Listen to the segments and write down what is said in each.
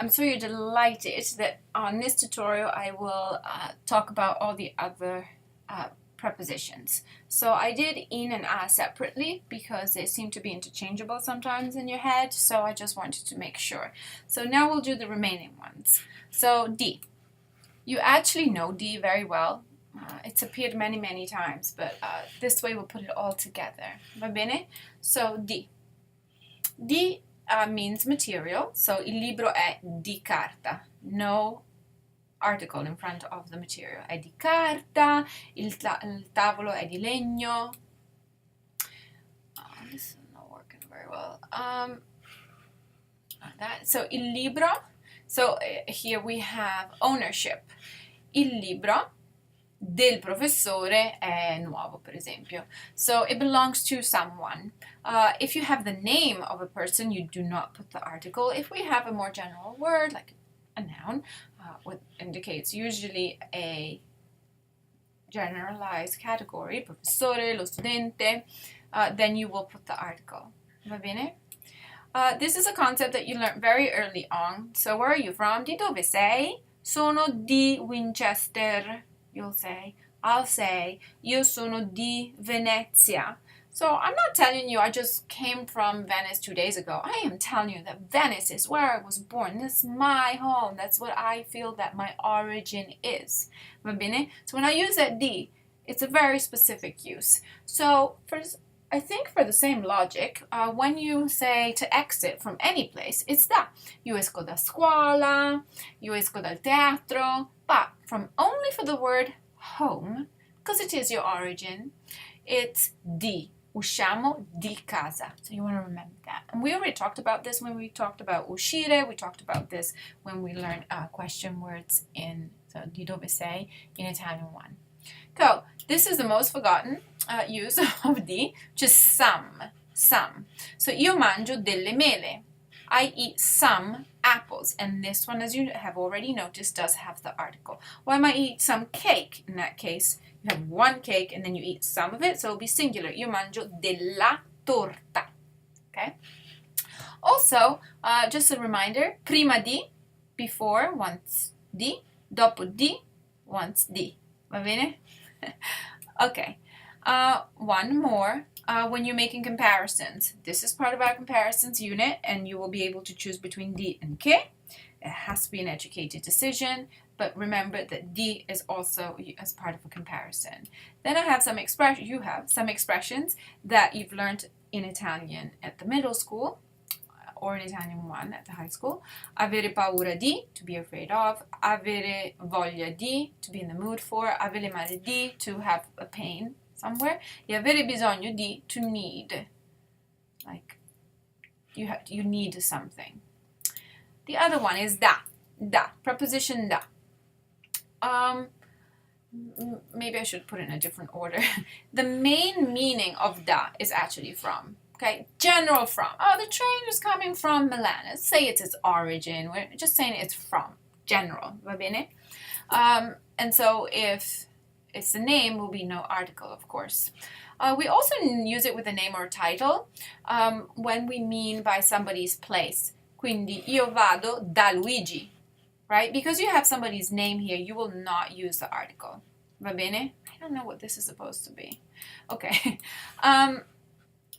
I'm so you're delighted that on this tutorial I will talk about all the other prepositions. So I did in and a separately because they seem to be interchangeable sometimes in your head, so I just wanted to make sure. So now we'll do the remaining ones. So di. You actually know di very well. It's appeared many times, but this way we'll put it all together. Va bene? So di. Di means material, so il libro è di carta. No article in front of the material. È di carta, il tavolo è di legno. This is not working very well. So il libro, so here we have ownership. Il libro del professore è nuovo, per esempio. So it belongs to someone. If you have the name of a person, you do not put the article. If we have a more general word, like a noun, what indicates usually a generalized category, professore, lo studente, then you will put the article. Va bene? This is a concept that you learned very early on. So where are you from? Di dove sei? Sono di Winchester. You'll say. I'll say, io sono di Venezia. So I'm not telling you I just came from Venice 2 days ago. I am telling you that Venice is where I was born. This is my home. That's what I feel that my origin is. Va bene? So when I use that di, it's a very specific use. So I think for the same logic, when you say to exit from any place, it's da. Io esco da scuola, io esco dal teatro, but only for the word home, because it is your origin, it's di. Usciamo di casa. So you want to remember that. And we already talked about this when we talked about uscire. We talked about this when we learned question words in so di dove sei in Italian 1. Go. This is the most forgotten use of di, which is some. So io mangio delle mele. I eat some apples. And this one, as you have already noticed, does have the article. Or I might eat some cake. In that case, you have one cake and then you eat some of it. So it'll be singular. Io mangio della torta. Okay? Also, just a reminder, prima di, before, once di, dopo di, once di. Va bene? Okay. One more. When you're making comparisons, this is part of our comparisons unit, and you will be able to choose between di and che. It has to be an educated decision, but remember that di is also as part of a comparison. Then I have you have some expressions that you've learned in Italian at the middle school, or in Italian 1 at the high school. Avere paura di, to be afraid of. Avere voglia di, to be in the mood for. Avere male di, to have a pain somewhere. E avere bisogno di, to need. Like, you need something. The other one is da. Da. Preposition da. Maybe I should put it in a different order. The main meaning of da is actually from. Okay, general from. Oh, the train is coming from Milan. Let's say it's its origin. We're just saying it's from. General. Va bene? And so if it's the name, will be no article, of course. We also use it with a name or a title when we mean by somebody's place. Quindi io vado da Luigi. Right? Because you have somebody's name here, you will not use the article. Va bene? I don't know what this is supposed to be. Okay.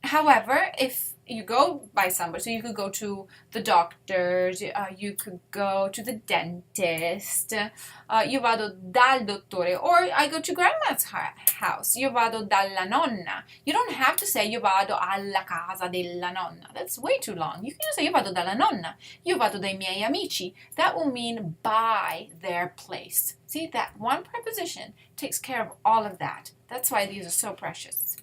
However, if you go by somebody, so you could go to the doctor, you could go to the dentist, io vado dal dottore, or I go to grandma's house, io vado dalla nonna. You don't have to say io vado alla casa della nonna. That's way too long. You can just say io vado dalla nonna, io vado dai miei amici. That will mean by their place. See, that one preposition takes care of all of that. That's why these are so precious.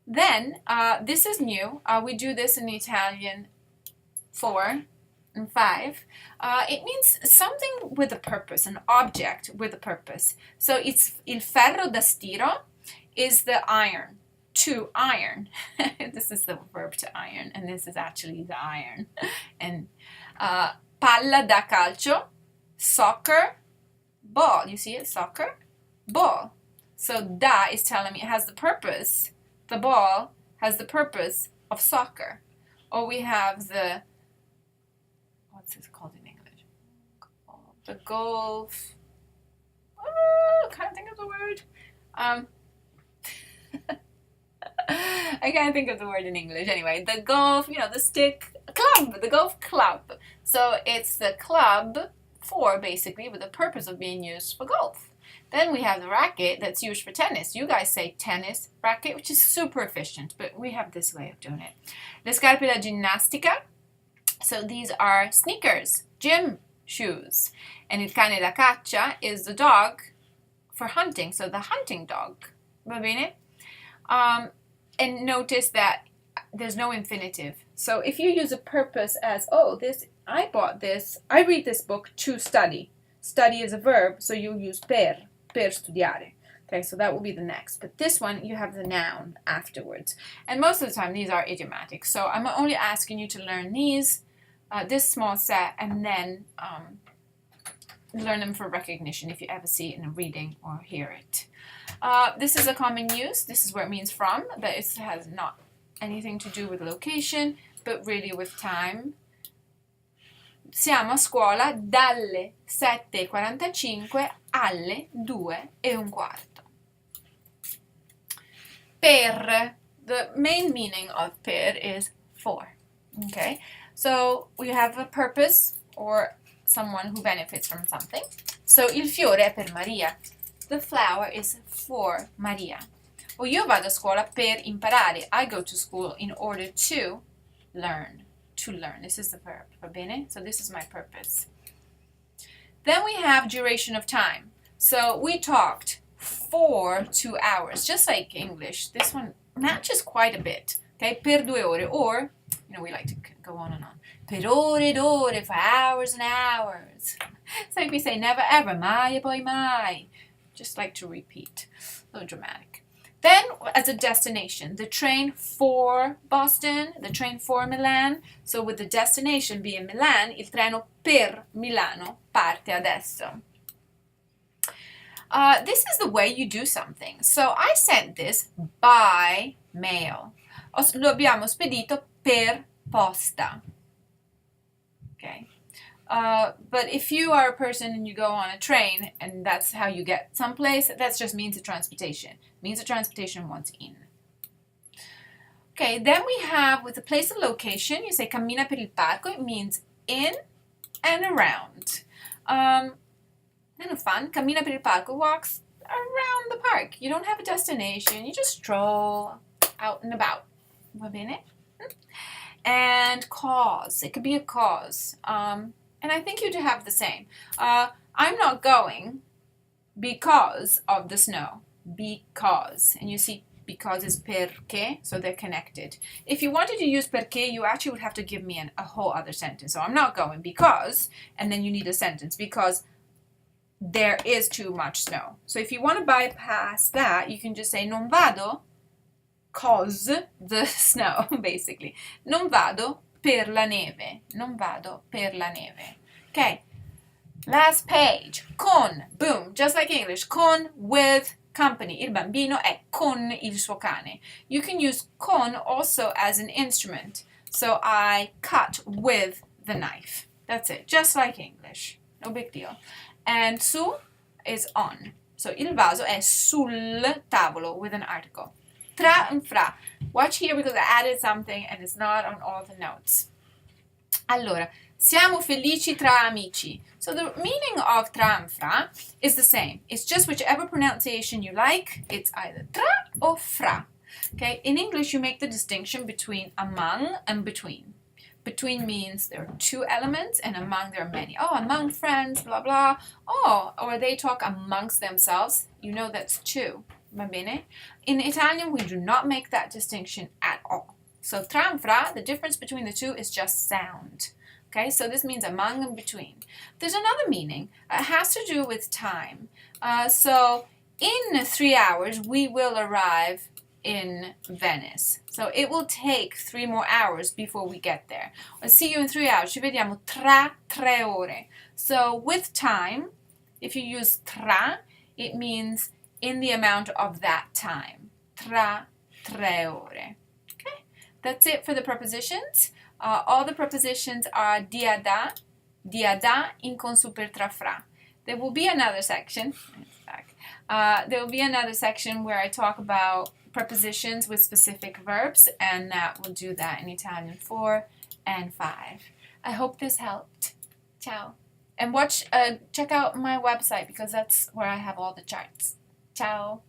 Then, this is new. We do this in Italian 4 and 5. It means something with a purpose, an object with a purpose. So it's il ferro da stiro is the iron, to iron. This is the verb to iron, and this is actually the iron. And palla da calcio, soccer, ball. You see it? Soccer, ball. So da is telling me it has the purpose. The ball has the purpose of soccer. Or we have what's it called in English? The Gulf. Oh, I can't think of the word. I can't think of the word in English. Anyway, the golf, the stick club, the golf club. So it's the club for basically with the purpose of being used for golf. Then we have the racket that's used for tennis. You guys say tennis racket, which is super efficient, but we have this way of doing it. Le scarpe da ginnastica. So these are sneakers, gym shoes. And il cane da caccia is the dog for hunting, so the hunting dog. Va bene? And notice that there's no infinitive. So if you use a purpose as, I bought this, I read this book to study. Study is a verb, so you use per studiare. Okay, so that will be the next. But this one, you have the noun afterwards. And most of the time, these are idiomatic. So I'm only asking you to learn these, this small set, and then learn them for recognition if you ever see it in a reading or hear it. This is a common use. This is where it means from, but it has not anything to do with location, but really with time. Siamo a scuola dalle 7:45 alle 2:15. Per. The main meaning of per is for. Okay, so we have a purpose or someone who benefits from something. So il fiore è per Maria. The flower is for Maria. O io vado a scuola per imparare. I go to school in order to learn. To learn. This is the verb. Va bene? So this is my purpose. Then we have duration of time. So we talked for 2 hours, just like English. This one matches quite a bit. Okay, per 2 ore. Or, we like to go on and on. Per ore ed ore, for hours and hours. It's like we say never ever, mai e poi mai. Just like to repeat. A little dramatic. Then, as a destination, the train for Boston, the train for Milan. So with the destination being Milan, il treno per Milano parte adesso. This is the way you do something. So I sent this by mail. Lo abbiamo spedito per posta. Okay. But if you are a person and you go on a train and that's how you get someplace, that just means a transportation. Means a transportation once in. Okay, then we have with the place of location, you say cammina per il parco. It means in and around. Kind of fun. Cammina per il parco walks around the park. You don't have a destination. You just stroll out and about. Va bene? And cause. It could be a cause. And I think you do have the same. I'm not going because of the snow. Because. And you see because is perché, so they're connected. If you wanted to use perché, you actually would have to give me a whole other sentence. So I'm not going because, and then you need a sentence because there is too much snow. So if you want to bypass that, you can just say non vado cause the snow, basically. Non vado per la neve. Non vado per la neve. Okay. Last page. Con. Boom. Just like English. Con, with, company. Il bambino è con il suo cane. You can use con also as an instrument. So I cut with the knife. That's it. Just like English. No big deal. And su is on. So il vaso è sul tavolo with an article. Tra and fra. Watch here because I added something and it's not on all the notes. Allora, siamo felici tra amici. So the meaning of tra and fra is the same. It's just whichever pronunciation you like. It's either tra or fra. Okay? In English, you make the distinction between among and between. Between means there are two elements, and among there are many. Oh, among friends, blah, blah. Oh, or they talk amongst themselves. You know that's two. Va bene? In Italian, we do not make that distinction at all. So tra and fra, the difference between the two is just sound. Okay, so this means among and between. There's another meaning. It has to do with time. So in 3 hours, we will arrive in Venice. So it will take 3 more hours before we get there. I'll see you in 3 hours. Ci vediamo tra 3 ore. So with time, if you use tra, it means in the amount of that time. Tra 3 ore. Okay, that's it for the prepositions. All the prepositions are dia da, dia da in con super tra fra. There will be another section. There will be another section where I talk about prepositions with specific verbs, and that will do that in Italian 4 and 5. I hope this helped. Ciao. And check out my website because that's where I have all the charts. Ciao.